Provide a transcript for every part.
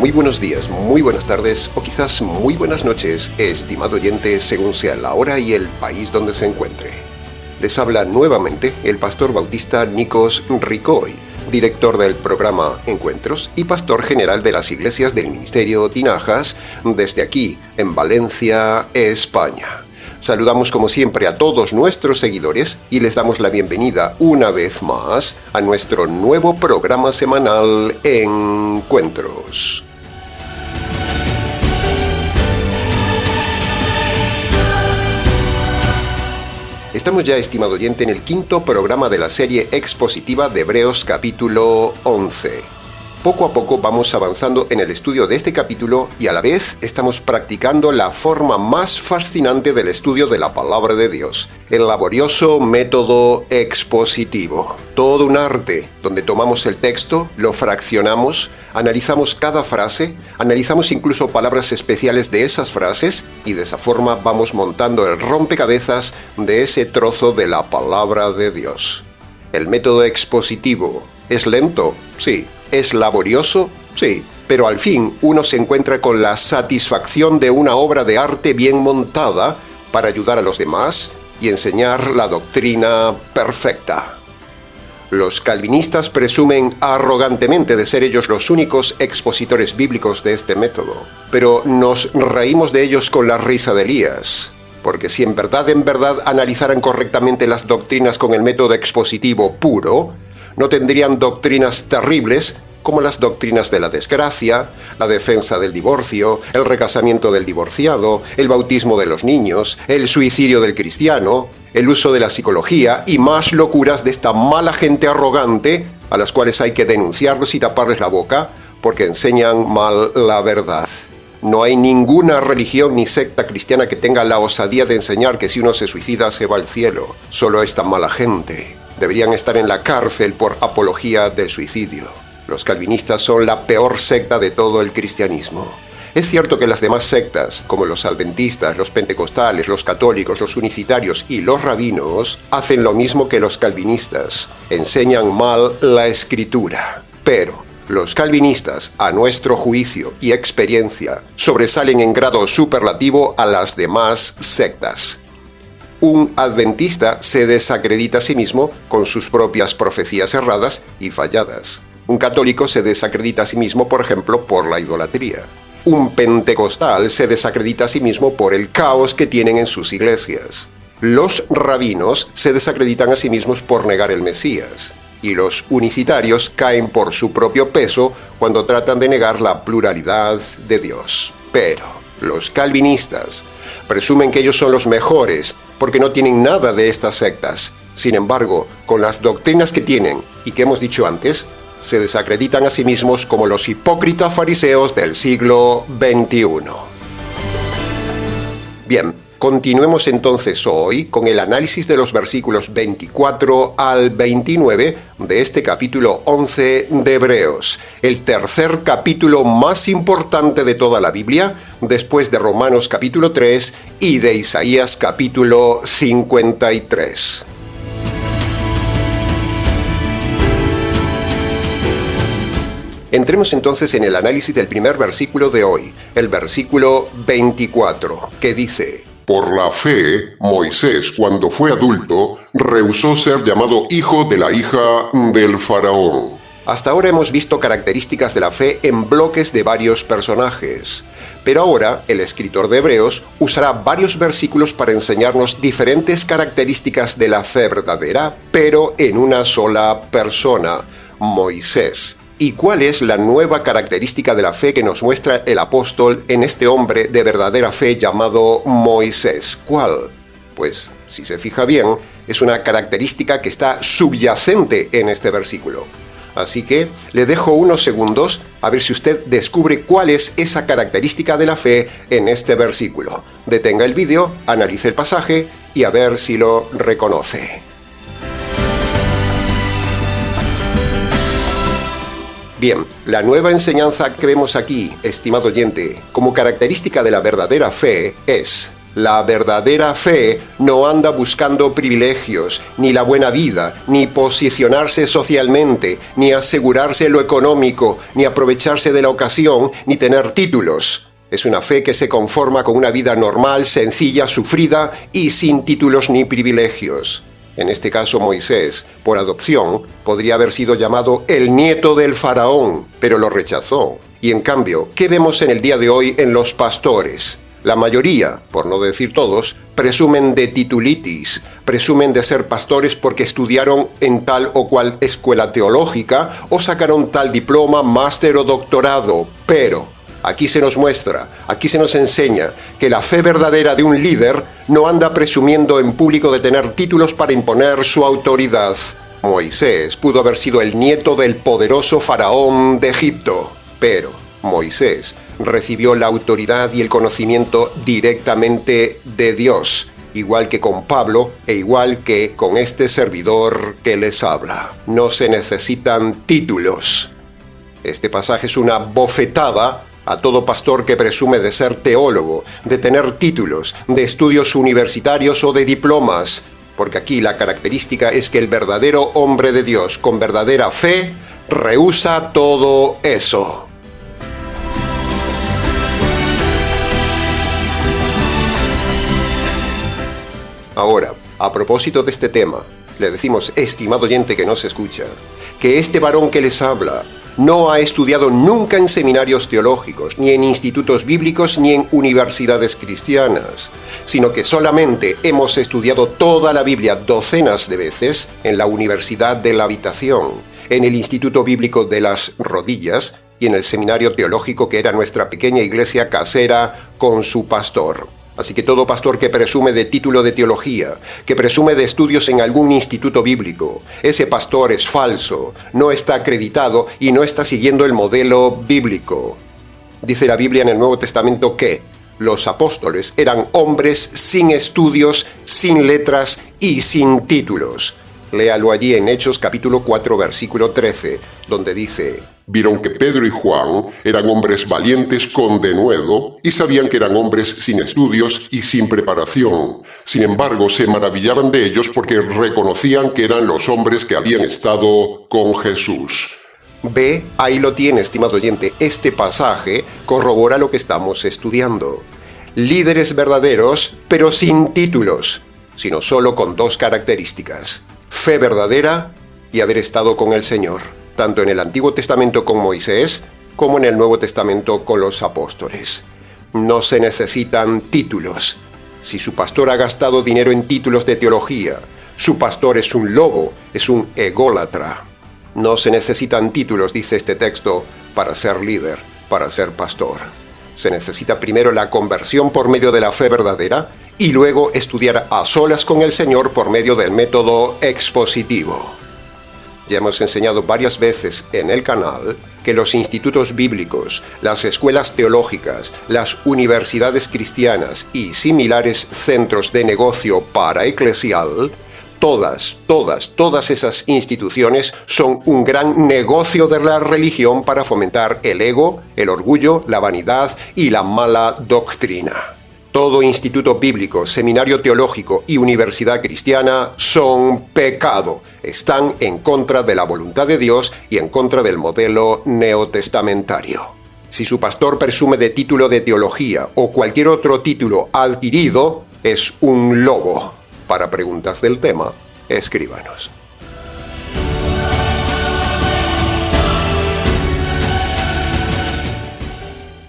muy buenos días, muy buenas tardes o quizás muy buenas noches, estimado oyente, según sea la hora y el país donde se encuentre. Les habla nuevamente el pastor bautista Nikos Ricoy, director del programa Encuentros y pastor general de las iglesias del Ministerio Tinajas, desde aquí, en Valencia, España. Saludamos como siempre a todos nuestros seguidores y les damos la bienvenida una vez más a nuestro nuevo programa semanal Encuentros. Estamos ya, estimado oyente, en el quinto programa de la serie expositiva de Hebreos capítulo 11. Poco a poco vamos avanzando en el estudio de este capítulo y a la vez estamos practicando la forma más fascinante del estudio de la palabra de Dios, el laborioso método expositivo. Todo un arte donde tomamos el texto, lo fraccionamos, analizamos cada frase, analizamos incluso palabras especiales de esas frases y de esa forma vamos montando el rompecabezas de ese trozo de la palabra de Dios. El método expositivo ¿es lento? Sí. ¿Es laborioso? Sí, pero al fin uno se encuentra con la satisfacción de una obra de arte bien montada para ayudar a los demás y enseñar la doctrina perfecta. Los calvinistas presumen arrogantemente de ser ellos los únicos expositores bíblicos de este método, pero nos reímos de ellos con la risa de Elías, porque si en verdad analizaran correctamente las doctrinas con el método expositivo puro, no tendrían doctrinas terribles como las doctrinas de la desgracia, la defensa del divorcio, el recasamiento del divorciado, el bautismo de los niños, el suicidio del cristiano, el uso de la psicología y más locuras de esta mala gente arrogante a las cuales hay que denunciarlos y taparles la boca porque enseñan mal la verdad. No hay ninguna religión ni secta cristiana que tenga la osadía de enseñar que si uno se suicida se va al cielo. Solo esta mala gente. Deberían estar en la cárcel por apología del suicidio. Los calvinistas son la peor secta de todo el cristianismo. Es cierto que las demás sectas, como los adventistas, los pentecostales, los católicos, los unicitarios y los rabinos, hacen lo mismo que los calvinistas. Enseñan mal la escritura. Pero los calvinistas, a nuestro juicio y experiencia, sobresalen en grado superlativo a las demás sectas. Un adventista se desacredita a sí mismo con sus propias profecías erradas y falladas. Un católico se desacredita a sí mismo, por ejemplo, por la idolatría. Un pentecostal se desacredita a sí mismo por el caos que tienen en sus iglesias. Los rabinos se desacreditan a sí mismos por negar el Mesías. Y los unicitarios caen por su propio peso cuando tratan de negar la pluralidad de Dios. Pero los calvinistas presumen que ellos son los mejores porque no tienen nada de estas sectas. Sin embargo, con las doctrinas que tienen y que hemos dicho antes, se desacreditan a sí mismos como los hipócritas fariseos del siglo XXI. Bien, continuemos entonces hoy con el análisis de los versículos 24 al 29 de este capítulo 11 de Hebreos, el tercer capítulo más importante de toda la Biblia, después de Romanos capítulo 3 y de Isaías capítulo 53. Entremos entonces en el análisis del primer versículo de hoy, el versículo 24, que dice: Por la fe, Moisés, cuando fue adulto, rehusó ser llamado hijo de la hija del faraón. Hasta ahora hemos visto características de la fe en bloques de varios personajes, pero ahora el escritor de Hebreos usará varios versículos para enseñarnos diferentes características de la fe verdadera, pero en una sola persona, Moisés. ¿Y cuál es la nueva característica de la fe que nos muestra el apóstol en este hombre de verdadera fe llamado Moisés? ¿Cuál? Pues, si se fija bien, es una característica que está subyacente en este versículo. Así que le dejo unos segundos a ver si usted descubre cuál es esa característica de la fe en este versículo. Detenga el vídeo, analice el pasaje y a ver si lo reconoce. Bien, la nueva enseñanza que vemos aquí, estimado oyente, como característica de la verdadera fe es: La verdadera fe no anda buscando privilegios, ni la buena vida, ni posicionarse socialmente, ni asegurarse lo económico, ni aprovecharse de la ocasión, ni tener títulos. Es una fe que se conforma con una vida normal, sencilla, sufrida y sin títulos ni privilegios. En este caso, Moisés, por adopción, podría haber sido llamado el nieto del faraón, pero lo rechazó. Y en cambio, ¿qué vemos en el día de hoy en los pastores? La mayoría, por no decir todos, presumen de titulitis, presumen de ser pastores porque estudiaron en tal o cual escuela teológica o sacaron tal diploma, máster o doctorado, pero aquí se nos muestra, aquí se nos enseña que la fe verdadera de un líder no anda presumiendo en público de tener títulos para imponer su autoridad. Moisés pudo haber sido el nieto del poderoso faraón de Egipto, pero Moisés recibió la autoridad y el conocimiento directamente de Dios, igual que con Pablo e igual que con este servidor que les habla. No se necesitan títulos. Este pasaje es una bofetada a todo pastor que presume de ser teólogo, de tener títulos, de estudios universitarios o de diplomas, porque aquí la característica es que el verdadero hombre de Dios con verdadera fe rehúsa todo eso. Ahora, a propósito de este tema, le decimos, estimado oyente que nos escucha, que este varón que les habla no ha estudiado nunca en seminarios teológicos, ni en institutos bíblicos, ni en universidades cristianas, sino que solamente hemos estudiado toda la Biblia docenas de veces en la Universidad de la Habitación, en el Instituto Bíblico de las Rodillas y en el seminario teológico que era nuestra pequeña iglesia casera con su pastor. Así que todo pastor que presume de título de teología, que presume de estudios en algún instituto bíblico, ese pastor es falso, no está acreditado y no está siguiendo el modelo bíblico. Dice la Biblia en el Nuevo Testamento que los apóstoles eran hombres sin estudios, sin letras y sin títulos. Léalo allí en Hechos capítulo 4, versículo 13, donde dice: Vieron que Pedro y Juan eran hombres valientes con denuedo y sabían que eran hombres sin estudios y sin preparación. Sin embargo, se maravillaban de ellos porque reconocían que eran los hombres que habían estado con Jesús. Ve, ahí lo tiene, estimado oyente, este pasaje corrobora lo que estamos estudiando. Líderes verdaderos, pero sin títulos, sino solo con dos características: fe verdadera y haber estado con el Señor, tanto en el Antiguo Testamento con Moisés, como en el Nuevo Testamento con los apóstoles. No se necesitan títulos. Si su pastor ha gastado dinero en títulos de teología, su pastor es un lobo, es un ególatra. No se necesitan títulos, dice este texto, para ser líder, para ser pastor. Se necesita primero la conversión por medio de la fe verdadera y luego estudiar a solas con el Señor por medio del método expositivo. Ya hemos enseñado varias veces en el canal que los institutos bíblicos, las escuelas teológicas, las universidades cristianas y similares centros de negocio paraeclesial, todas esas instituciones son un gran negocio de la religión para fomentar el ego, el orgullo, la vanidad y la mala doctrina. Todo instituto bíblico, seminario teológico y universidad cristiana son pecado. Están en contra de la voluntad de Dios y en contra del modelo neotestamentario. Si su pastor presume de título de teología o cualquier otro título adquirido, es un lobo. Para preguntas del tema, escríbanos.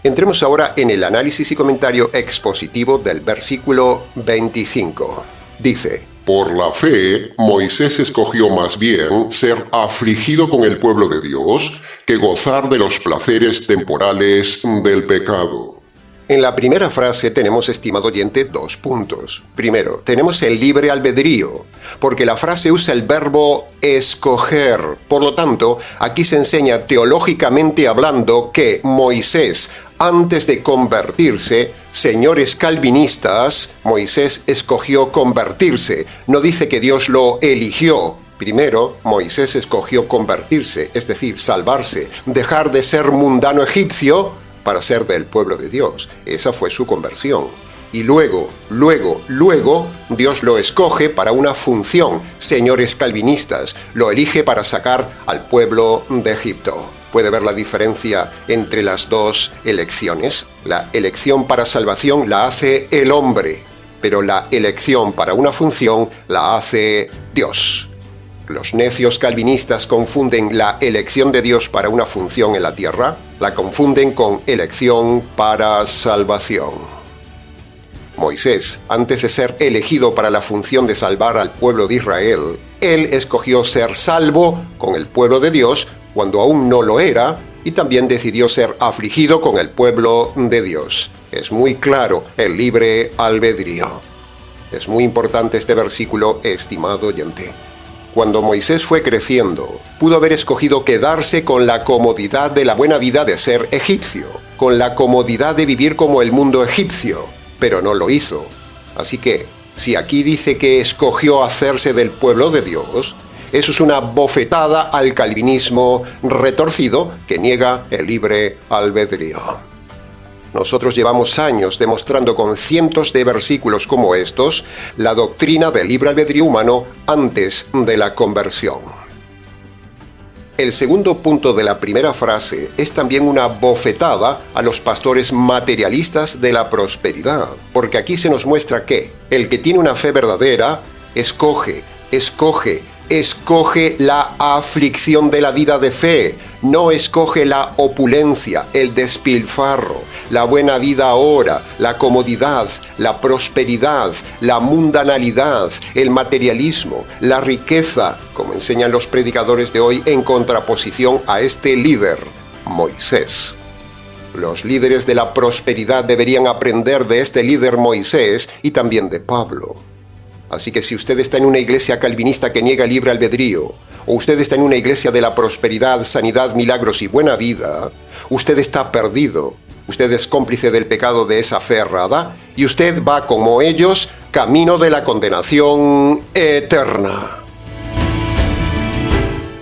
Entremos ahora en el análisis y comentario expositivo del versículo 25. Dice: Por la fe, Moisés escogió más bien ser afligido con el pueblo de Dios que gozar de los placeres temporales del pecado. En la primera frase tenemos, estimado oyente, 2 puntos. Primero, tenemos el libre albedrío, porque la frase usa el verbo escoger. Por lo tanto, aquí se enseña teológicamente hablando que Moisés, antes de convertirse, señores calvinistas, Moisés escogió convertirse. No dice que Dios lo eligió. Primero, Moisés escogió convertirse, es decir, salvarse, dejar de ser mundano egipcio para ser del pueblo de Dios. Esa fue su conversión. Y luego, Dios lo escoge para una función. Señores calvinistas, lo elige para sacar al pueblo de Egipto. ¿Puede ver la diferencia entre las dos elecciones? La elección para salvación la hace el hombre, pero la elección para una función la hace Dios. Los necios calvinistas confunden la elección de Dios para una función en la tierra, la confunden con elección para salvación. Moisés, antes de ser elegido para la función de salvar al pueblo de Israel, él escogió ser salvo con el pueblo de Dios cuando aún no lo era, y también decidió ser afligido con el pueblo de Dios. Es muy claro el libre albedrío. Es muy importante este versículo, estimado oyente. Cuando Moisés fue creciendo, pudo haber escogido quedarse con la comodidad de la buena vida de ser egipcio, con la comodidad de vivir como el mundo egipcio, pero no lo hizo. Así que, si aquí dice que escogió hacerse del pueblo de Dios, eso es una bofetada al calvinismo retorcido que niega el libre albedrío. Nosotros llevamos años demostrando con cientos de versículos como estos la doctrina del libre albedrío humano antes de la conversión. El segundo punto de la primera frase es también una bofetada a los pastores materialistas de la prosperidad, porque aquí se nos muestra que el que tiene una fe verdadera escoge la aflicción de la vida de fe, no escoge la opulencia, el despilfarro, la buena vida ahora, la comodidad, la prosperidad, la mundanalidad, el materialismo, la riqueza, como enseñan los predicadores de hoy en contraposición a este líder, Moisés. Los líderes de la prosperidad deberían aprender de este líder Moisés y también de Pablo. Así que si usted está en una iglesia calvinista que niega el libre albedrío, o usted está en una iglesia de la prosperidad, sanidad, milagros y buena vida, usted está perdido. Usted es cómplice del pecado de esa fe errada y usted va como ellos camino de la condenación eterna.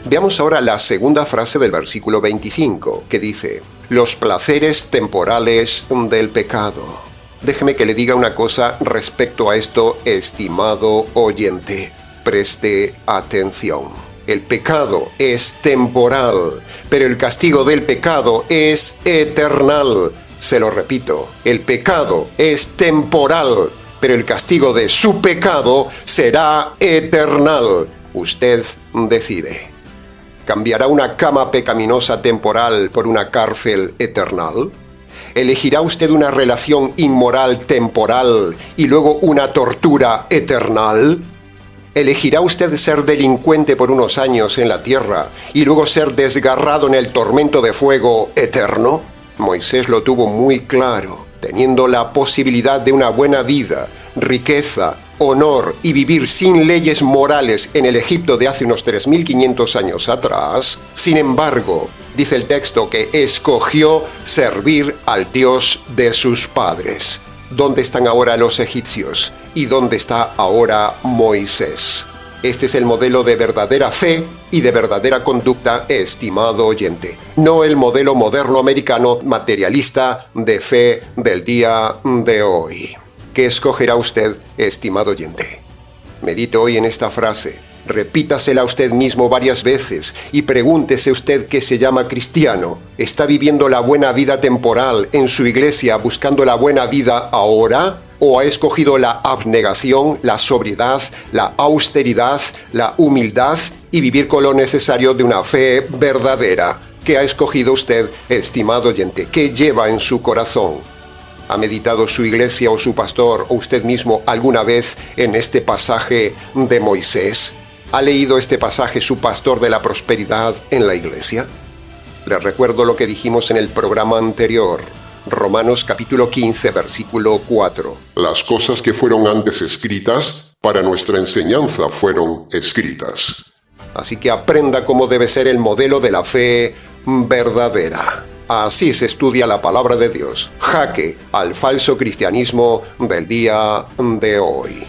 Veamos ahora la segunda frase del versículo 25, que dice: los placeres temporales del pecado. Déjeme que le diga una cosa respecto a esto, estimado oyente. Preste atención. El pecado es temporal, pero el castigo del pecado es eternal. Se lo repito, el pecado es temporal, pero el castigo de su pecado será eternal. Usted decide. ¿Cambiará una cama pecaminosa temporal por una cárcel eternal? ¿Elegirá usted una relación inmoral temporal y luego una tortura eternal? ¿Elegirá usted ser delincuente por unos años en la tierra y luego ser desgarrado en el tormento de fuego eterno? Moisés lo tuvo muy claro, teniendo la posibilidad de una buena vida, riqueza, honor y vivir sin leyes morales en el Egipto de hace unos 3.500 años atrás. Sin embargo, dice el texto que escogió servir al Dios de sus padres. ¿Dónde están ahora los egipcios? ¿Y dónde está ahora Moisés? Este es el modelo de verdadera fe y de verdadera conducta, estimado oyente. No el modelo moderno americano materialista de fe del día de hoy. ¿Qué escogerá usted, estimado oyente? Medite hoy en esta frase. Repítasela usted mismo varias veces y pregúntese usted qué se llama cristiano. ¿Está viviendo la buena vida temporal en su iglesia buscando la buena vida ahora? ¿O ha escogido la abnegación, la sobriedad, la austeridad, la humildad y vivir con lo necesario de una fe verdadera? ¿Qué ha escogido usted, estimado oyente? ¿Qué lleva en su corazón? ¿Ha meditado su iglesia o su pastor o usted mismo alguna vez en este pasaje de Moisés? ¿Ha leído este pasaje su pastor de la prosperidad en la iglesia? Les recuerdo lo que dijimos en el programa anterior, Romanos capítulo 15, versículo 4. Las cosas que fueron antes escritas, para nuestra enseñanza fueron escritas. Así que aprenda cómo debe ser el modelo de la fe verdadera. Así se estudia la palabra de Dios. Jaque al falso cristianismo del día de hoy.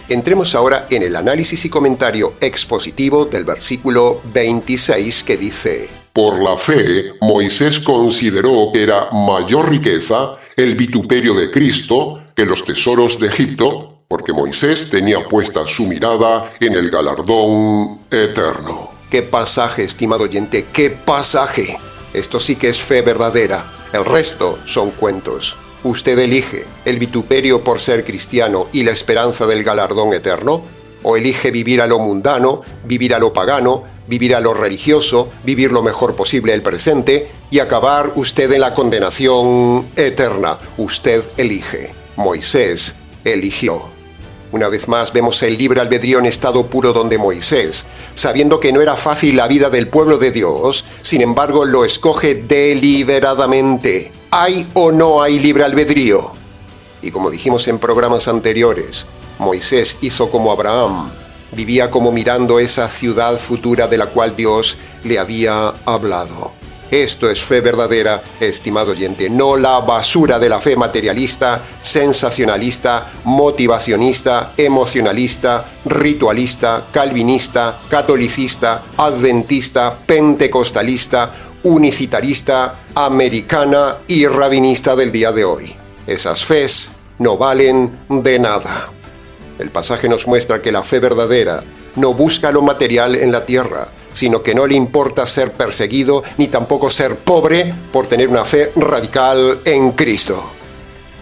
Entremos ahora en el análisis y comentario expositivo del versículo 26 que dice: Por la fe, Moisés consideró que era mayor riqueza el vituperio de Cristo que los tesoros de Egipto, porque Moisés tenía puesta su mirada en el galardón eterno. ¡Qué pasaje, estimado oyente! ¡Qué pasaje! Esto sí que es fe verdadera. El resto son cuentos. ¿Usted elige el vituperio por ser cristiano y la esperanza del galardón eterno? ¿O elige vivir a lo mundano, vivir a lo pagano, vivir a lo religioso, vivir lo mejor posible el presente y acabar usted en la condenación eterna? Usted elige. Moisés eligió. Una vez más vemos el libre albedrío en estado puro donde Moisés, sabiendo que no era fácil la vida del pueblo de Dios, sin embargo lo escoge deliberadamente. ¿Hay o no hay libre albedrío? Y como dijimos en programas anteriores, Moisés hizo como Abraham, vivía como mirando esa ciudad futura de la cual Dios le había hablado. Esto es fe verdadera, estimado oyente, no la basura de la fe materialista, sensacionalista, motivacionista, emocionalista, ritualista, calvinista, catolicista, adventista, pentecostalista, unicitarista, americana y rabinista del día de hoy. Esas fes no valen de nada. El pasaje nos muestra que la fe verdadera no busca lo material en la tierra, sino que no le importa ser perseguido ni tampoco ser pobre por tener una fe radical en Cristo.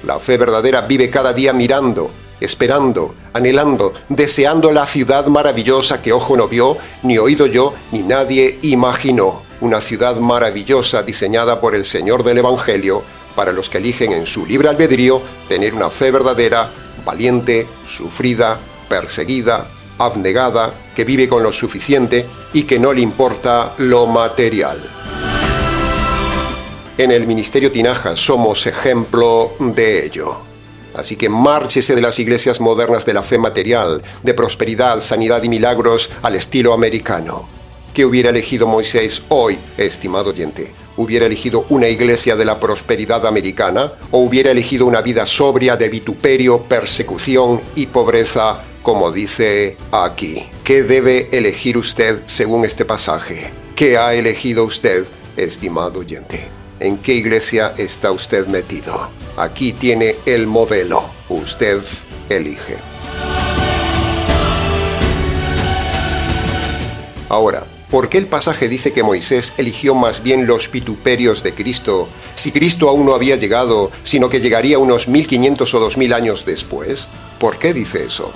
La fe verdadera vive cada día mirando, esperando, anhelando, deseando la ciudad maravillosa que ojo no vio, ni oído yo, ni nadie imaginó. Una ciudad maravillosa diseñada por el Señor del Evangelio para los que eligen en su libre albedrío tener una fe verdadera, valiente, sufrida, perseguida, abnegada, que vive con lo suficiente y que no le importa lo material. En el Ministerio Tinaja somos ejemplo de ello. Así que márchese de las iglesias modernas de la fe material, de prosperidad, sanidad y milagros al estilo americano. ¿Qué hubiera elegido Moisés hoy, estimado oyente? ¿Hubiera elegido una iglesia de la prosperidad americana o hubiera elegido una vida sobria de vituperio, persecución y pobreza, como dice aquí? ¿Qué debe elegir usted según este pasaje? ¿Qué ha elegido usted, estimado oyente? ¿En qué iglesia está usted metido? Aquí tiene el modelo. Usted elige. Ahora, ¿por qué el pasaje dice que Moisés eligió más bien los vituperios de Cristo, si Cristo aún no había llegado, sino que llegaría unos 1500 o 2000 años después? ¿Por qué dice eso?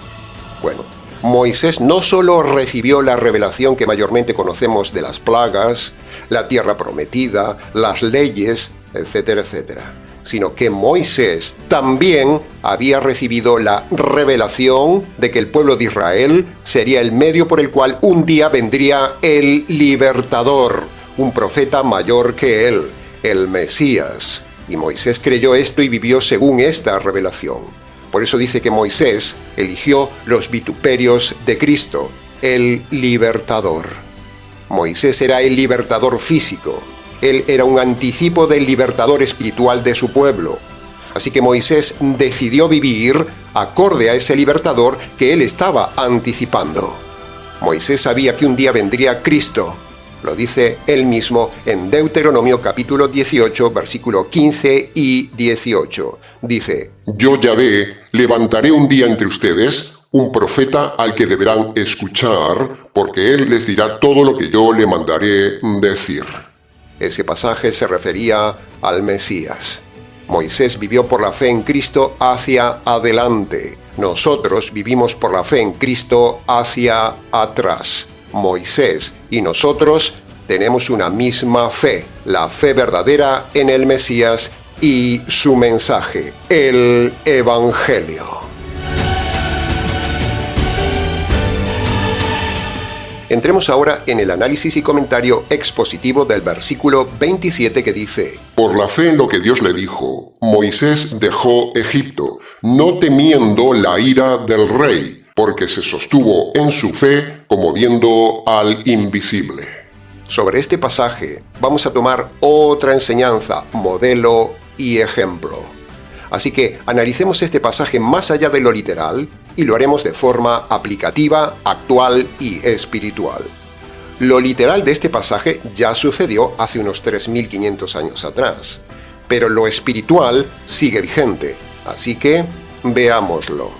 Bueno, Moisés no solo recibió la revelación que mayormente conocemos de las plagas, la tierra prometida, las leyes, etcétera, etcétera, sino que Moisés también había recibido la revelación de que el pueblo de Israel sería el medio por el cual un día vendría el libertador, un profeta mayor que él, el Mesías. Y Moisés creyó esto y vivió según esta revelación. Por eso dice que Moisés eligió los vituperios de Cristo, el libertador. Moisés era el libertador físico. Él era un anticipo del libertador espiritual de su pueblo. Así que Moisés decidió vivir acorde a ese libertador que él estaba anticipando. Moisés sabía que un día vendría Cristo. Lo dice él mismo en Deuteronomio capítulo 18, versículo 15 y 18. Dice: Yo, Yahvé, levantaré un día entre ustedes un profeta al que deberán escuchar, porque él les dirá todo lo que yo le mandaré decir. Ese pasaje se refería al Mesías. Moisés vivió por la fe en Cristo hacia adelante. Nosotros vivimos por la fe en Cristo hacia atrás. Moisés y nosotros tenemos una misma fe, la fe verdadera en el Mesías y su mensaje, el Evangelio. Entremos ahora en el análisis y comentario expositivo del versículo 27 que dice: Por la fe en lo que Dios le dijo, Moisés dejó Egipto, no temiendo la ira del rey, porque se sostuvo en su fe como viendo al invisible. Sobre este pasaje vamos a tomar otra enseñanza, modelo y ejemplo. Así que analicemos este pasaje más allá de lo literal y lo haremos de forma aplicativa, actual y espiritual. Lo literal de este pasaje ya sucedió hace unos 3.500 años atrás, pero lo espiritual sigue vigente, así que veámoslo.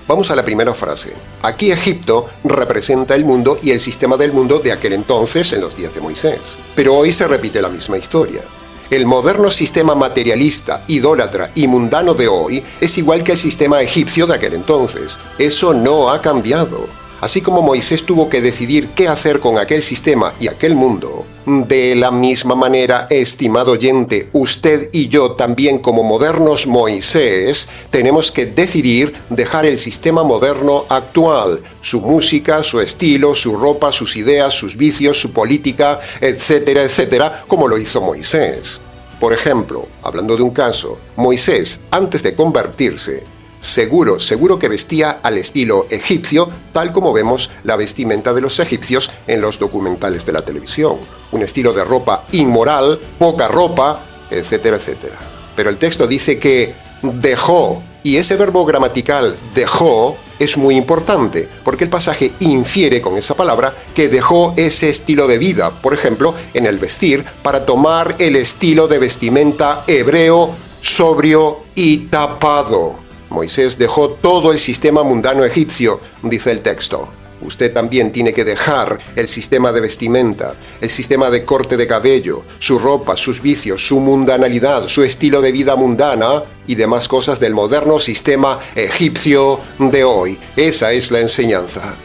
Vamos a la primera frase. Aquí Egipto representa el mundo y el sistema del mundo de aquel entonces en los días de Moisés. Pero hoy se repite la misma historia. El moderno sistema materialista, idólatra y mundano de hoy es igual que el sistema egipcio de aquel entonces. Eso no ha cambiado. Así como Moisés tuvo que decidir qué hacer con aquel sistema y aquel mundo, de la misma manera, estimado oyente, usted y yo también como modernos Moisés, tenemos que decidir dejar el sistema moderno actual, su música, su estilo, su ropa, sus ideas, sus vicios, su política, etcétera, etcétera, como lo hizo Moisés. Por ejemplo, hablando de un caso, Moisés, antes de convertirse, seguro que vestía al estilo egipcio, tal como vemos la vestimenta de los egipcios en los documentales de la televisión. Un estilo de ropa inmoral, poca ropa, etcétera, etcétera. Pero el texto dice que dejó, y ese verbo gramatical dejó es muy importante, porque el pasaje infiere con esa palabra que dejó ese estilo de vida, por ejemplo, en el vestir, para tomar el estilo de vestimenta hebreo, sobrio y tapado. Moisés dejó todo el sistema mundano egipcio, dice el texto. Usted también tiene que dejar el sistema de vestimenta, el sistema de corte de cabello, su ropa, sus vicios, su mundanalidad, su estilo de vida mundana y demás cosas del moderno sistema egipcio de hoy. Esa es la enseñanza.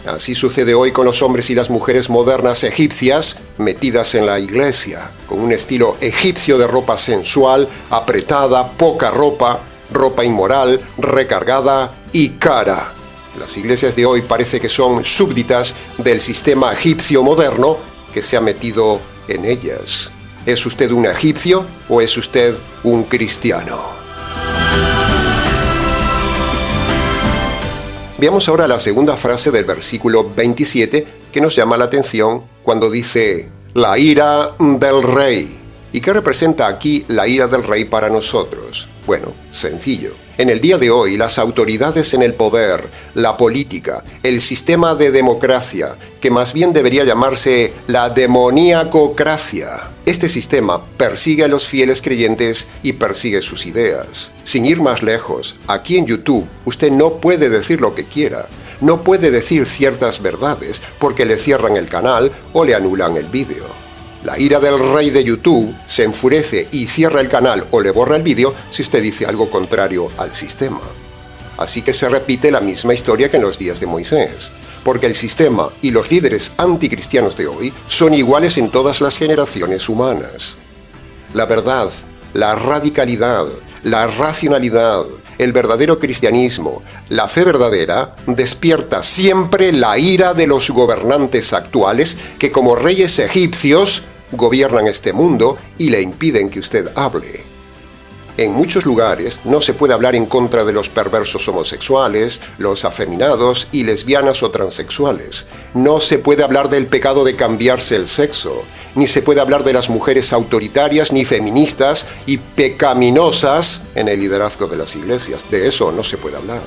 Así sucede hoy con los hombres y las mujeres modernas egipcias metidas en la iglesia, con un estilo egipcio de ropa sensual, apretada, poca ropa inmoral, recargada y cara. Las iglesias de hoy parece que son súbditas del sistema egipcio moderno que se ha metido en ellas. ¿Es usted un egipcio o es usted un cristiano? Veamos ahora la segunda frase del versículo 27 que nos llama la atención cuando dice la ira del rey. ¿Y qué representa aquí la ira del rey para nosotros? Bueno, sencillo. En el día de hoy, las autoridades en el poder, la política, el sistema de democracia, que más bien debería llamarse la demoníacocracia, este sistema persigue a los fieles creyentes y persigue sus ideas. Sin ir más lejos, aquí en YouTube, usted no puede decir lo que quiera. No puede decir ciertas verdades porque le cierran el canal o le anulan el vídeo. La ira del rey de YouTube se enfurece y cierra el canal o le borra el vídeo si usted dice algo contrario al sistema. Así que se repite la misma historia que en los días de Moisés, porque el sistema y los líderes anticristianos de hoy son iguales en todas las generaciones humanas. La verdad, la radicalidad, la racionalidad, el verdadero cristianismo, la fe verdadera, despierta siempre la ira de los gobernantes actuales que como reyes egipcios gobiernan este mundo y le impiden que usted hable. En muchos lugares no se puede hablar en contra de los perversos homosexuales, los afeminados y lesbianas o transexuales. No se puede hablar del pecado de cambiarse el sexo, ni se puede hablar de las mujeres autoritarias ni feministas y pecaminosas en el liderazgo de las iglesias. De eso no se puede hablar.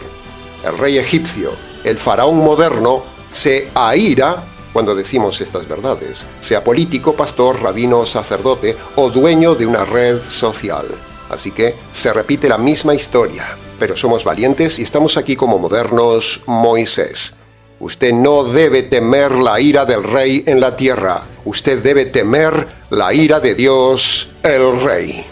El rey egipcio, el faraón moderno, se aira cuando decimos estas verdades, sea político, pastor, rabino, sacerdote o dueño de una red social. Así que se repite la misma historia, pero somos valientes y estamos aquí como modernos Moisés. Usted no debe temer la ira del rey en la tierra. Usted debe temer la ira de Dios, el Rey.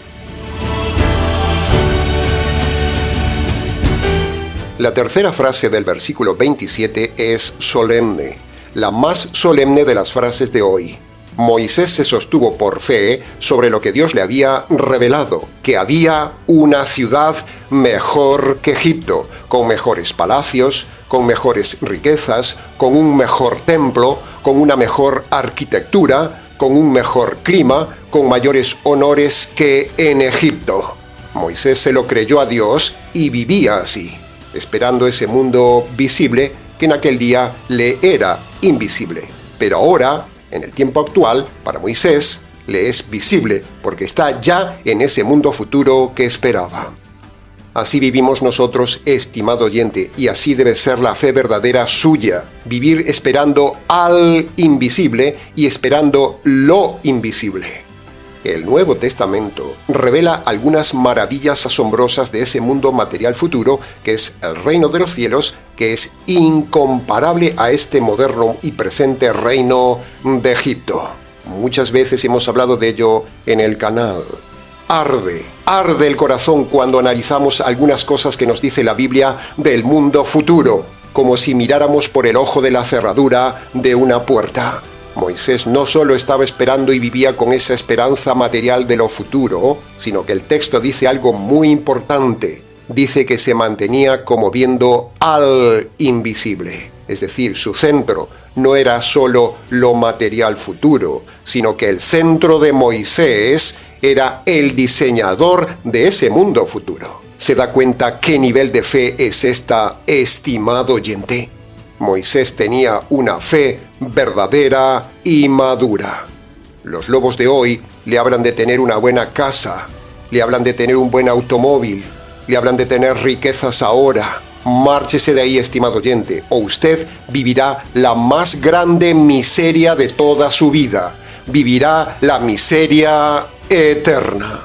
La tercera frase del versículo 27 es solemne, la más solemne de las frases de hoy. Moisés se sostuvo por fe sobre lo que Dios le había revelado, que había una ciudad mejor que Egipto, con mejores palacios, con mejores riquezas, con un mejor templo, con una mejor arquitectura, con un mejor clima, con mayores honores que en Egipto. Moisés se lo creyó a Dios y vivía así, esperando ese mundo visible que en aquel día le era invisible. Pero ahora, en el tiempo actual, para Moisés, le es visible porque está ya en ese mundo futuro que esperaba. Así vivimos nosotros, estimado oyente, y así debe ser la fe verdadera suya. Vivir esperando al invisible y esperando lo invisible. El Nuevo Testamento revela algunas maravillas asombrosas de ese mundo material futuro, que es el reino de los cielos, que es incomparable a este moderno y presente reino de Egipto. Muchas veces hemos hablado de ello en el canal. Arde el corazón cuando analizamos algunas cosas que nos dice la Biblia del mundo futuro, como si miráramos por el ojo de la cerradura de una puerta. Moisés no solo estaba esperando y vivía con esa esperanza material de lo futuro, sino que el texto dice algo muy importante. Dice que se mantenía como viendo al invisible. Es decir, su centro no era solo lo material futuro, sino que el centro de Moisés era el diseñador de ese mundo futuro. ¿Se da cuenta qué nivel de fe es esta, estimado oyente? Moisés tenía una fe verdadera y madura. Los lobos de hoy le hablan de tener una buena casa, le hablan de tener un buen automóvil, le hablan de tener riquezas ahora. Márchese de ahí, estimado oyente, o usted vivirá la más grande miseria de toda su vida. Vivirá la miseria eterna.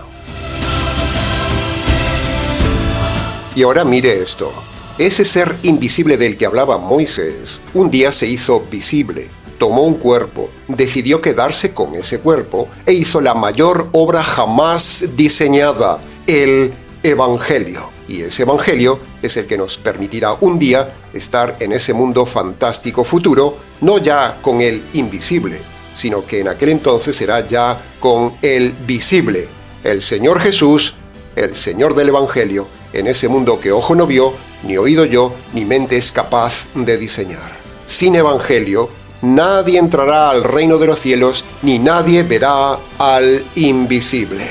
Y ahora mire esto. Ese ser invisible del que hablaba Moisés, un día se hizo visible, tomó un cuerpo, decidió quedarse con ese cuerpo e hizo la mayor obra jamás diseñada, el Evangelio. Y ese Evangelio es el que nos permitirá un día estar en ese mundo fantástico futuro, no ya con el invisible, sino que en aquel entonces será ya con el visible, el Señor Jesús, el Señor del Evangelio, en ese mundo que ojo no vio, ni oído yo, ni mente es capaz de diseñar. Sin Evangelio, nadie entrará al reino de los cielos, ni nadie verá al invisible.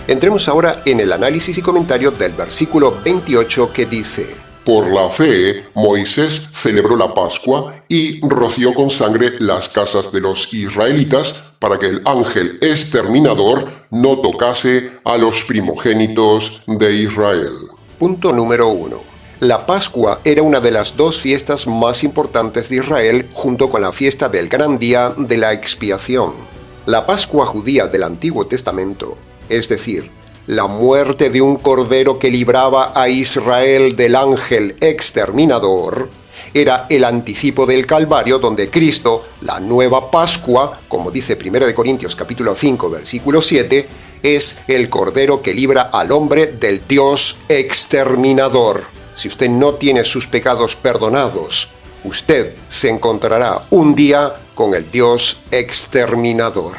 Entremos ahora en el análisis y comentario del versículo 28 que dice: Por la fe, Moisés celebró la Pascua y roció con sangre las casas de los israelitas para que el ángel exterminador no tocase a los primogénitos de Israel. Punto número 1. La Pascua era una de las dos fiestas más importantes de Israel junto con la fiesta del gran día de la expiación. La Pascua judía del Antiguo Testamento, es decir, la muerte de un cordero que libraba a Israel del ángel exterminador, era el anticipo del Calvario donde Cristo, la nueva Pascua, como dice 1 Corintios capítulo 5, versículo 7, es el cordero que libra al hombre del Dios exterminador. Si usted no tiene sus pecados perdonados, usted se encontrará un día con el Dios exterminador.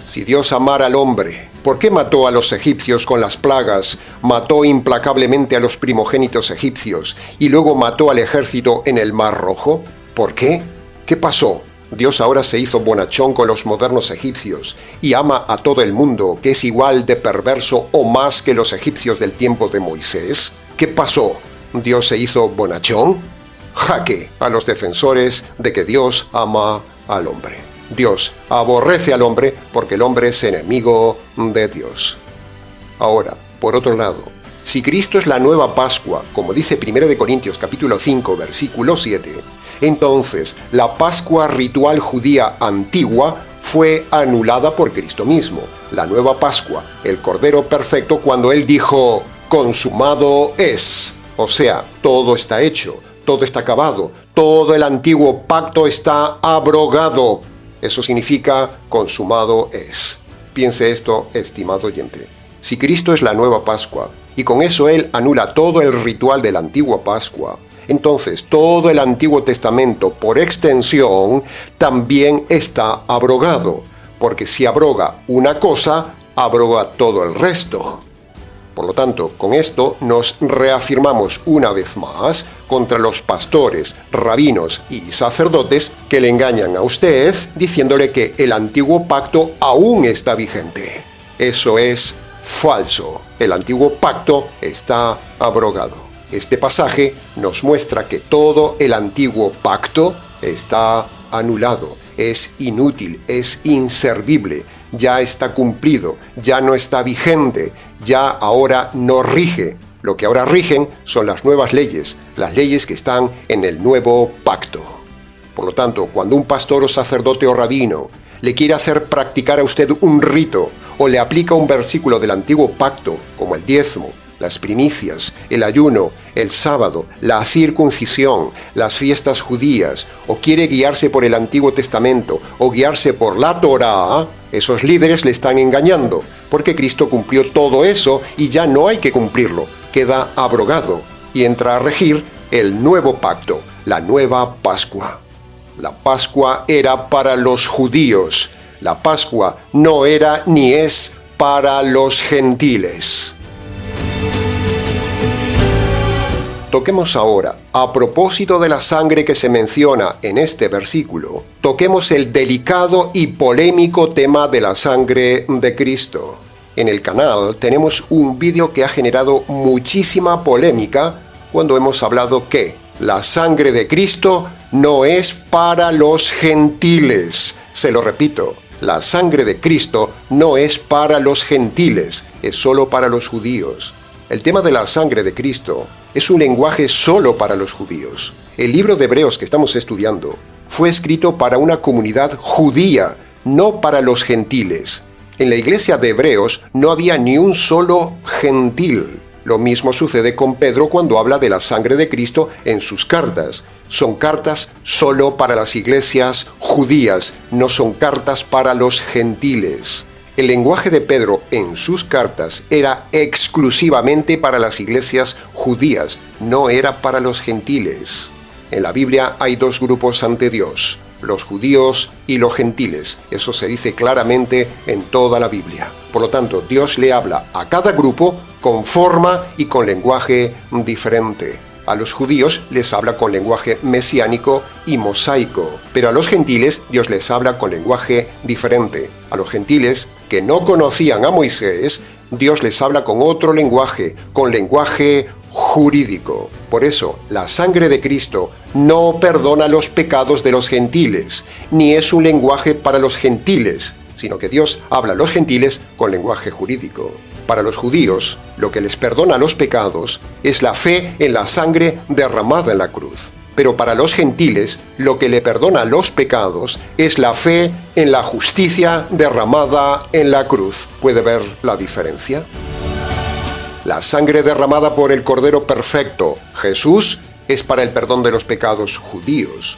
Si Dios amara al hombre, ¿por qué mató a los egipcios con las plagas? Mató implacablemente a los primogénitos egipcios y luego mató al ejército en el Mar Rojo. ¿Por qué? ¿Qué pasó? Dios ahora se hizo bonachón con los modernos egipcios y ama a todo el mundo, que es igual de perverso o más que los egipcios del tiempo de Moisés. ¿Qué pasó? ¿Dios se hizo bonachón? Jaque a los defensores de que Dios ama al hombre. Dios aborrece al hombre porque el hombre es enemigo de Dios. Ahora, por otro lado, si Cristo es la nueva Pascua, como dice 1 Corintios capítulo 5, versículo 7, entonces la Pascua ritual judía antigua fue anulada por Cristo mismo. La nueva Pascua, el Cordero perfecto, cuando Él dijo, consumado es. O sea, todo está hecho, todo está acabado, todo el antiguo pacto está abrogado. Eso significa consumado es. Piense esto, estimado oyente. Si Cristo es la nueva Pascua, y con eso Él anula todo el ritual de la antigua Pascua, entonces todo el Antiguo Testamento, por extensión, también está abrogado, porque si abroga una cosa, abroga todo el resto. Por lo tanto, con esto nos reafirmamos una vez más contra los pastores, rabinos y sacerdotes que le engañan a usted diciéndole que el antiguo pacto aún está vigente. Eso es falso. El antiguo pacto está abrogado. Este pasaje nos muestra que todo el antiguo pacto está anulado. Es inútil, es inservible. ya está cumplido, ya no está vigente, ya ahora no rige. Lo que ahora rigen son las nuevas leyes, las leyes que están en el nuevo pacto. Por lo tanto, cuando un pastor o sacerdote o rabino le quiere hacer practicar a usted un rito o le aplica un versículo del antiguo pacto, como el diezmo, las primicias, el ayuno, el sábado, la circuncisión, las fiestas judías, o quiere guiarse por el Antiguo Testamento o guiarse por la Torá, esos líderes le están engañando, porque Cristo cumplió todo eso y ya no hay que cumplirlo, queda abrogado y entra a regir el nuevo pacto, la nueva Pascua. La Pascua era para los judíos, la Pascua no era ni es para los gentiles. Toquemos ahora, a propósito de la sangre que se menciona en este versículo, toquemos el delicado y polémico tema de la sangre de Cristo. En el canal tenemos un vídeo que ha generado muchísima polémica cuando hemos hablado que la sangre de Cristo no es para los gentiles. Se lo repito, la sangre de Cristo no es para los gentiles, es solo para los judíos. El tema de la sangre de Cristo es un lenguaje solo para los judíos. El libro de Hebreos que estamos estudiando fue escrito para una comunidad judía, no para los gentiles. En la iglesia de Hebreos no había ni un solo gentil. Lo mismo sucede con Pedro cuando habla de la sangre de Cristo en sus cartas. Son cartas solo para las iglesias judías, no son cartas para los gentiles. El lenguaje de Pedro en sus cartas era exclusivamente para las iglesias judías, no era para los gentiles. En la Biblia hay dos grupos ante Dios, los judíos y los gentiles. Eso se dice claramente en toda la Biblia. Por lo tanto, Dios le habla a cada grupo con forma y con lenguaje diferente. A los judíos les habla con lenguaje mesiánico y mosaico, pero a los gentiles Dios les habla con lenguaje diferente. A los gentiles que no conocían a Moisés, Dios les habla con otro lenguaje, con lenguaje jurídico. Por eso, la sangre de Cristo no perdona los pecados de los gentiles, ni es un lenguaje para los gentiles, sino que Dios habla a los gentiles con lenguaje jurídico. Para los judíos, lo que les perdona los pecados es la fe en la sangre derramada en la cruz. Pero para los gentiles, lo que le perdona los pecados es la fe en la justicia derramada en la cruz. ¿Puede ver la diferencia? La sangre derramada por el Cordero Perfecto, Jesús, es para el perdón de los pecados judíos.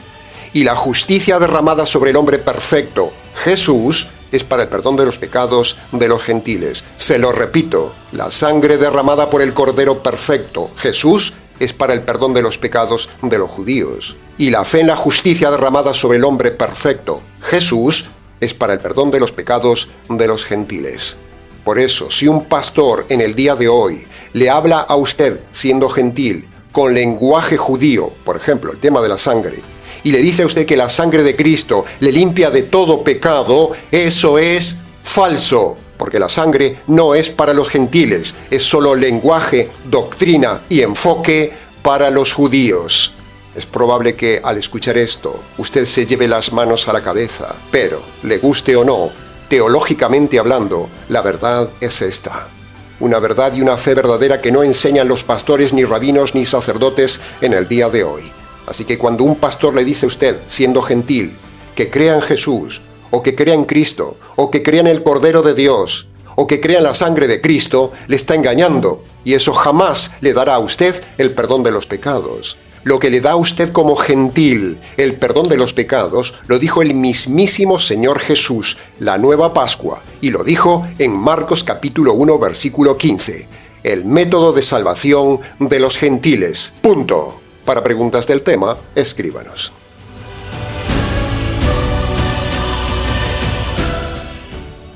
Y la justicia derramada sobre el hombre perfecto, Jesús, es para el perdón de los pecados de los gentiles. Se lo repito, la sangre derramada por el Cordero Perfecto, Jesús, es para el perdón de los pecados de los judíos. Y la fe en la justicia derramada sobre el hombre perfecto, Jesús, es para el perdón de los pecados de los gentiles. Por eso, si un pastor en el día de hoy le habla a usted, siendo gentil, con lenguaje judío, por ejemplo, el tema de la sangre, y le dice a usted que la sangre de Cristo le limpia de todo pecado, eso es falso, porque la sangre no es para los gentiles, es solo lenguaje, doctrina y enfoque para los judíos. Es probable que al escuchar esto, usted se lleve las manos a la cabeza, pero, le guste o no, teológicamente hablando, la verdad es esta. Una verdad y una fe verdadera que no enseñan los pastores, ni rabinos, ni sacerdotes en el día de hoy. Así que cuando un pastor le dice a usted, siendo gentil, que crea en Jesús, o que crea en Cristo, o que crea en el Cordero de Dios, o que crea en la sangre de Cristo, le está engañando, y eso jamás le dará a usted el perdón de los pecados. Lo que le da a usted como gentil el perdón de los pecados, lo dijo el mismísimo Señor Jesús, la nueva Pascua, y lo dijo en Marcos capítulo 1, versículo 15. El método de salvación de los gentiles. Punto. Para preguntas del tema, escríbanos.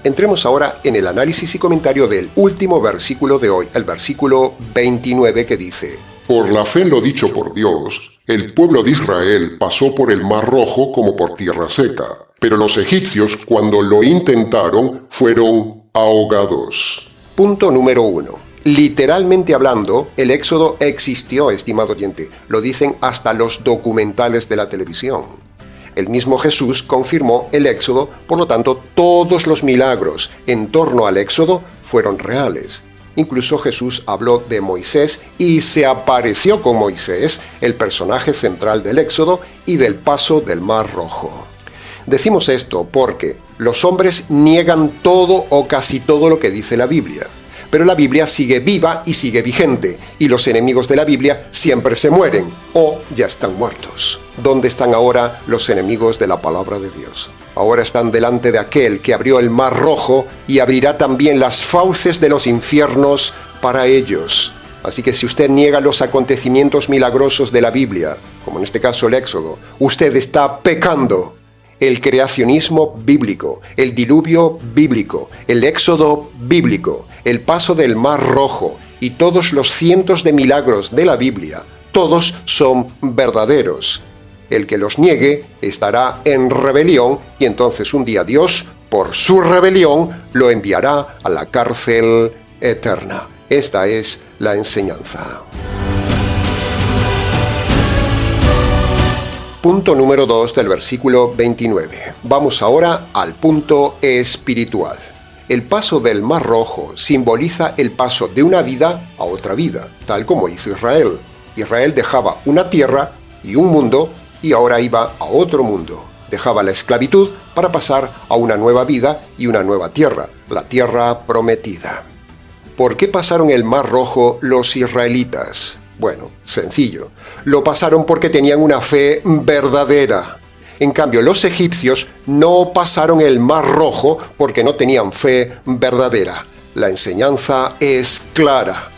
Entremos ahora en el análisis y comentario del último versículo de hoy, el versículo 29 que dice: Por la fe en lo dicho por Dios, el pueblo de Israel pasó por el Mar Rojo como por tierra seca, pero los egipcios, cuando lo intentaron, fueron ahogados. Punto número 1. Literalmente hablando, el éxodo existió, estimado oyente. Lo dicen hasta los documentales de la televisión. El mismo Jesús confirmó el Éxodo, por lo tanto, todos los milagros en torno al Éxodo fueron reales. Incluso Jesús habló de Moisés y se apareció con Moisés, el personaje central del Éxodo y del paso del Mar Rojo. Decimos esto porque los hombres niegan todo o casi todo lo que dice la Biblia. Pero la Biblia sigue viva y sigue vigente, y los enemigos de la Biblia siempre se mueren o ya están muertos. ¿Dónde están ahora los enemigos de la palabra de Dios? Ahora están delante de aquel que abrió el Mar Rojo y abrirá también las fauces de los infiernos para ellos. Así que si usted niega los acontecimientos milagrosos de la Biblia, como en este caso el Éxodo, usted está pecando. El creacionismo bíblico, el diluvio bíblico, el éxodo bíblico, el paso del Mar Rojo y todos los cientos de milagros de la Biblia, todos son verdaderos. El que los niegue estará en rebelión y entonces un día Dios, por su rebelión, lo enviará a la cárcel eterna. Esta es la enseñanza. Punto número 2 del versículo 29. Vamos ahora al punto espiritual. El paso del Mar Rojo simboliza el paso de una vida a otra vida, tal como hizo Israel. Israel dejaba una tierra y un mundo y ahora iba a otro mundo. Dejaba la esclavitud para pasar a una nueva vida y una nueva tierra, la tierra prometida. ¿Por qué pasaron el Mar Rojo los israelitas? Bueno, sencillo. Lo pasaron porque tenían una fe verdadera. En cambio, los egipcios no pasaron el Mar Rojo porque no tenían fe verdadera. La enseñanza es clara.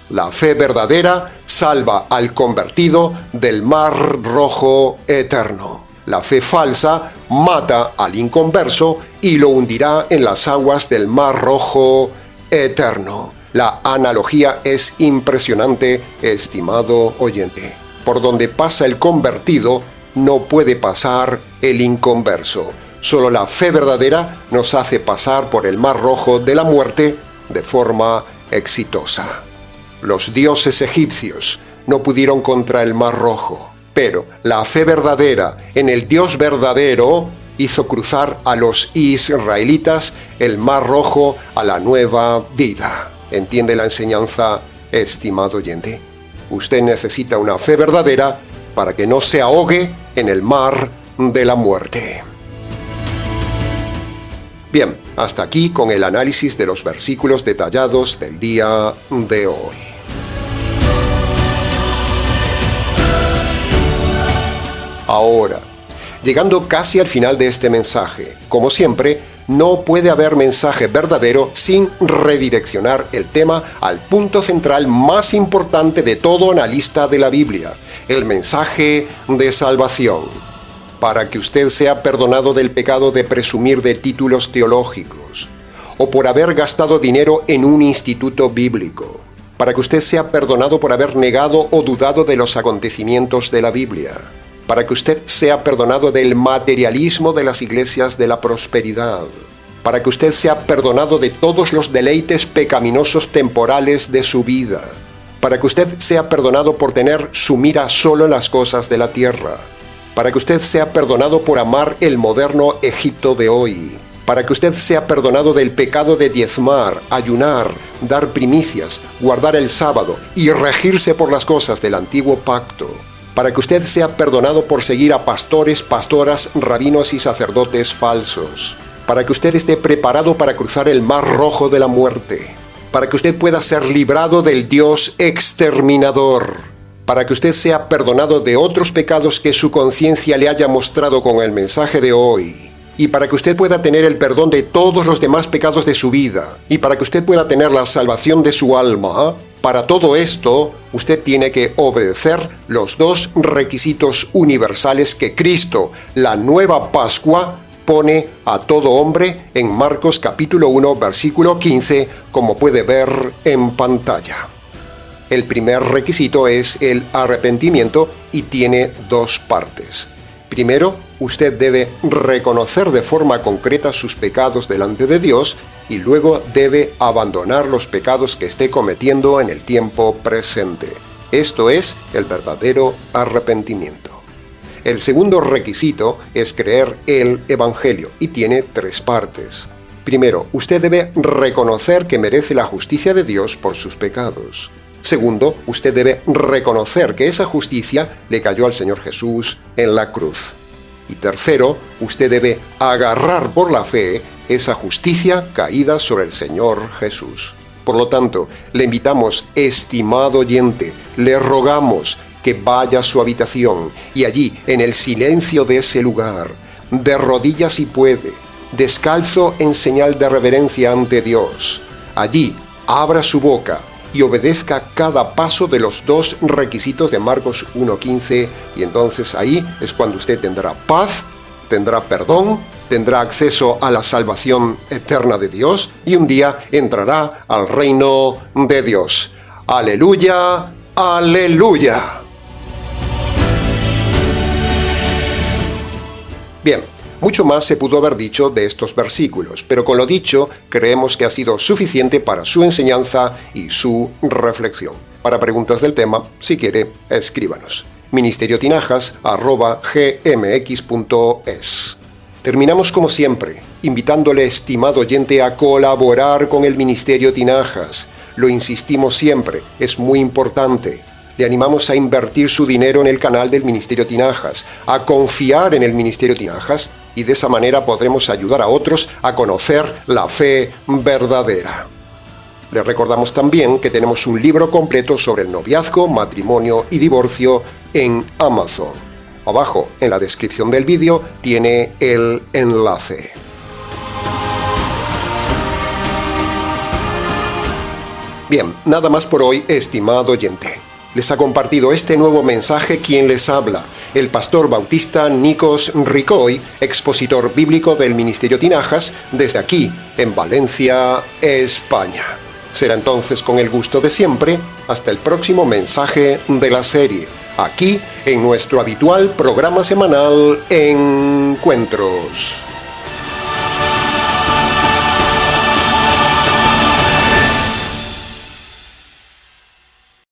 La fe verdadera salva al convertido del Mar Rojo eterno. La fe falsa mata al inconverso y lo hundirá en las aguas del Mar Rojo eterno. La analogía es impresionante, estimado oyente. Por donde pasa el convertido, no puede pasar el inconverso. Solo la fe verdadera nos hace pasar por el Mar Rojo de la muerte de forma exitosa. Los dioses egipcios no pudieron contra el Mar Rojo, pero la fe verdadera en el Dios verdadero hizo cruzar a los israelitas el Mar Rojo a la nueva vida. ¿Entiende la enseñanza, estimado oyente? Usted necesita una fe verdadera para que no se ahogue en el mar de la muerte. Bien, hasta aquí con el análisis de los versículos detallados del día de hoy. Ahora, llegando casi al final de este mensaje, como siempre, no puede haber mensaje verdadero sin redireccionar el tema al punto central más importante de todo analista de la Biblia, el mensaje de salvación. Para que usted sea perdonado del pecado de presumir de títulos teológicos, o por haber gastado dinero en un instituto bíblico, para que usted sea perdonado por haber negado o dudado de los acontecimientos de la Biblia, para que usted sea perdonado del materialismo de las iglesias de la prosperidad, para que usted sea perdonado de todos los deleites pecaminosos temporales de su vida, para que usted sea perdonado por tener su mira solo en las cosas de la tierra, para que usted sea perdonado por amar el moderno Egipto de hoy, para que usted sea perdonado del pecado de diezmar, ayunar, dar primicias, guardar el sábado y regirse por las cosas del antiguo pacto, para que usted sea perdonado por seguir a pastores, pastoras, rabinos y sacerdotes falsos, para que usted esté preparado para cruzar el Mar Rojo de la muerte, para que usted pueda ser librado del Dios exterminador, para que usted sea perdonado de otros pecados que su conciencia le haya mostrado con el mensaje de hoy, y para que usted pueda tener el perdón de todos los demás pecados de su vida, y para que usted pueda tener la salvación de su alma. Para todo esto, usted tiene que obedecer los dos requisitos universales que Cristo, la nueva Pascua, pone a todo hombre en Marcos capítulo 1, versículo 15, como puede ver en pantalla. El primer requisito es el arrepentimiento y tiene dos partes. Primero, usted debe reconocer de forma concreta sus pecados delante de Dios y luego debe abandonar los pecados que esté cometiendo en el tiempo presente. Esto es el verdadero arrepentimiento. El segundo requisito es creer el Evangelio y tiene 3 partes. Primero, usted debe reconocer que merece la justicia de Dios por sus pecados. Segundo, usted debe reconocer que esa justicia le cayó al Señor Jesús en la cruz. Y tercero, usted debe agarrar por la fe esa justicia caída sobre el Señor Jesús. Por lo tanto, le invitamos, estimado oyente, le rogamos que vaya a su habitación y allí, en el silencio de ese lugar, de rodillas si puede, descalzo en señal de reverencia ante Dios, allí abra su boca y obedezca cada paso de los 2 requisitos de Marcos 1:15, y entonces ahí es cuando usted tendrá paz, tendrá perdón, tendrá acceso a la salvación eterna de Dios y un día entrará al reino de Dios. ¡Aleluya! ¡Aleluya! Bien, mucho más se pudo haber dicho de estos versículos, pero con lo dicho, creemos que ha sido suficiente para su enseñanza y su reflexión. Para preguntas del tema, si quiere, escríbanos. ministeriotinajas@gmx.es. Terminamos como siempre, invitándole, estimado oyente, a colaborar con el Ministerio Tinajas. Lo insistimos siempre, es muy importante. Le animamos a invertir su dinero en el canal del Ministerio Tinajas, a confiar en el Ministerio Tinajas, y de esa manera podremos ayudar a otros a conocer la fe verdadera. Les recordamos también que tenemos un libro completo sobre el noviazgo, matrimonio y divorcio en Amazon. Abajo, en la descripción del vídeo, tiene el enlace. Bien, nada más por hoy, estimado oyente. Les ha compartido este nuevo mensaje quien les habla, el pastor bautista Nikos Ricoy, expositor bíblico del Ministerio Tinajas, desde aquí, en Valencia, España. Será entonces con el gusto de siempre, hasta el próximo mensaje de la serie, aquí en nuestro habitual programa semanal Encuentros.